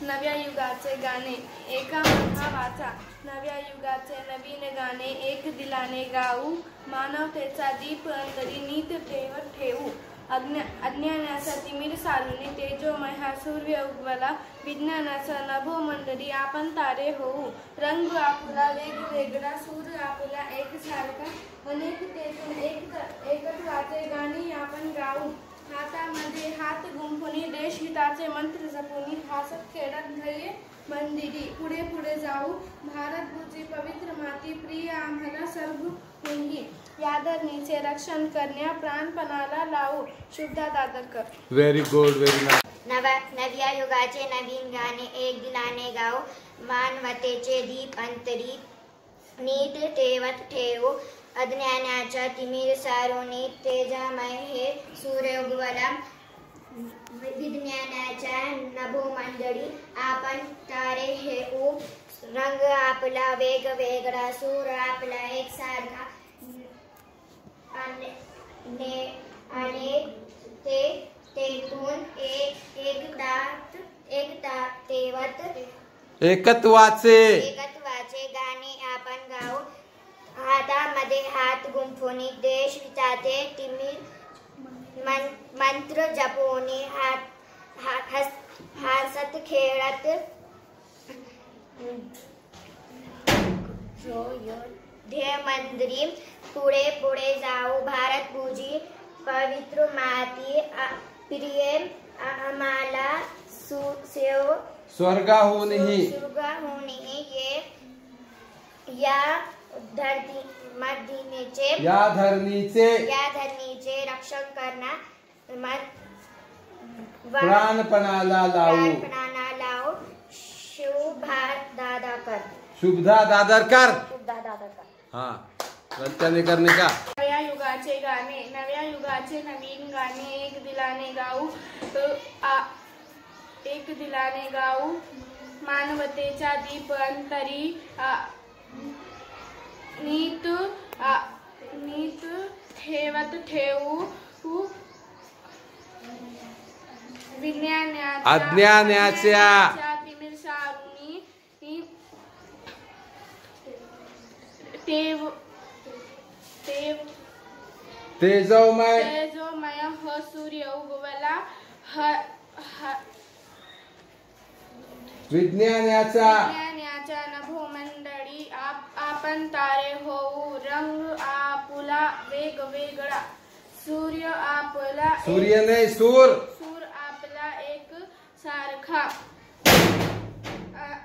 नव्या युगाचे गाणे एका मना वाचा, नव्या युगाचे नवीन गाणे एक दिलाने गाऊ, मानवतेचा दीप अंतरी नीत ठेवू, अज्ञानाचा तिमिर सारुनी तेजोमय हा सूर्य उगवला, विज्ञानाचा नभोमंडळी आपण तारे होऊ, रंग आपला वेगवेगळा, सूर आपला एकसारखा, अनेकतेतून एकत्वाचे गाणी आपण गाऊ, हातामध्ये हात गुंफुनी देशहिताचे मंत्र जपुनी, हसत खेळत ध्येय मंदिरी पुढे पुढे जाऊ, भारत भूची पवित्र माती प्रिय आम्हाला सर्व मुंगी, या धरणीचे रक्षण करण्या प्राणपणाला लावू. Shubhada Dadarkar. Very good, very nice. नव्या युगाचे नवीन गाणे एक दिलाने गाऊ, मानवतेचे दीप अंतरी नीट ठेवू, अज्ञानाच्या तिमिर सारुनी तेजमय हे सूर्य उगवला, विज्ञानाच्या नभोमंडळी आपण तारे होऊ, रंग आपला वेगवेगळा, सूर आपला एकसारखा, आणि तेथून एकत्वाचे गाणे आपण गाऊ, हातामध्ये हात गुंफुनी देशहिताचे मंत्र जपुनी, हसत खेळत ध्येय मंदिरी पुढे पुढे जाऊ, भारत भूजी पवित्र माती प्रिय आम्हाला स्वर्गाहूनही या धरणीचे रक्षण करणार प्राणपणाला लावू. शुभदा दादरकर. शुभदा दादरकर. हाँ, गलत्याने करने का. नव्या युगाचे गाणे, नव्या युगाचे नवीन गाणे एक दिलाने गाऊ, मानवतेचा दीप अंतरी नीत ठेवू, अज्ञानाच्या तिमिर सारुनी तेजोमय ह सूर्य उगवला, विज्ञानाच्या नभोमंडळी आपण तारे होऊ, रंग आपला वेगवेगळा, सूर्य आपला सूर्य नाही सूर आपला एक सारखा,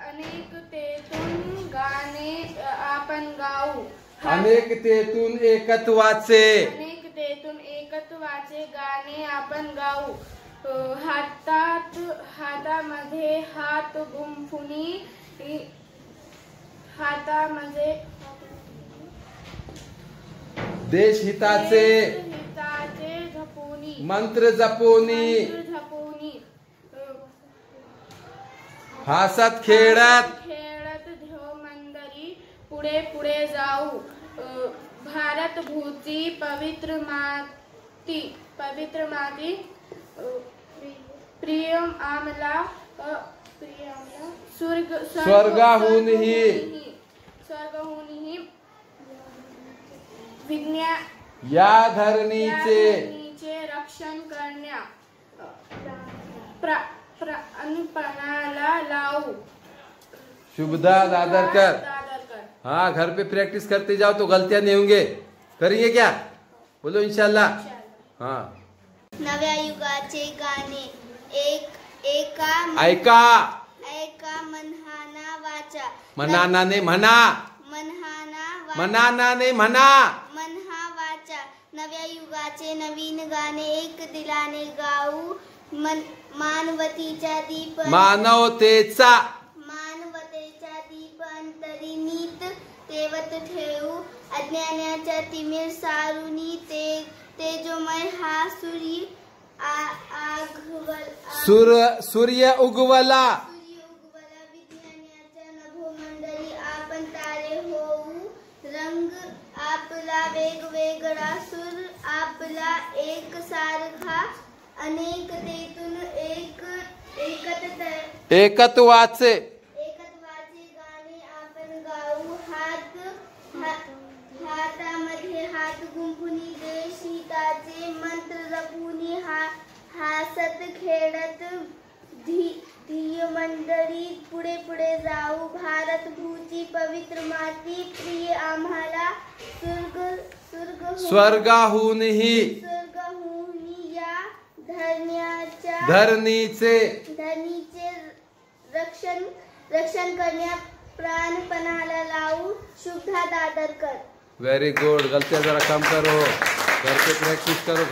अनेकतेतून गाणे आपण गाऊ, अनेकतेतून एकत्वाचे गाणे आपण गाऊ, हातामध्ये हात गुंफुनी देशहिताचे मंत्र जपुनी हसत खेळत ध्येयमंदिरी पुढे पुढे जाऊ, भारत भूची पवित्र माती प्रिय आम्हाला स्वर्गाहूनही या धरणीचे रक्षण करण्या प्राणपणाला लावू. शुभदा दादरकर. हाँ, घर पे प्रैक्टिस करते जाओ तो गलतियां नहीं होंगे. करेंगे क्या? बोलो इंशाल्लाह. हाँ. नव्या युगाचे गाणे ऐका मनहाना वाचा, मनाना ने म्हणा, मनाना ने म्हणा, मनहा वाचा, नव्या युगाचे नवीन गाणे एक दिलाने गाऊ, मानवतेचा दीप अंतरी नीत ठेवू, अज्ञानाच्या तिमिर सारुनी तेजोमय हा सूर्य उगवला, विज्ञानाच्या नभोमंडळी आपण तारे होऊ, रंग आपला वेगवेगळा, सूर आपला एक सारखा, अनेकतेतून एकत्वाचे गाणे आपण गाऊ. हातामध्ये हात गुंफुनी देश हिताचे मंत्र जपूनी हासत खेळत धिय मंडळी पुढे पुढे जाऊ. भारत भूची पवित्र माती प्रिय आम्हाला स्वर्गाहूनही या धरणीचे रक्षण करण्या प्राणपणाला लावू. शुभदा दादरकर. Very good. गलतियां जरा कम करो, घर पे प्रैक्टिस करो.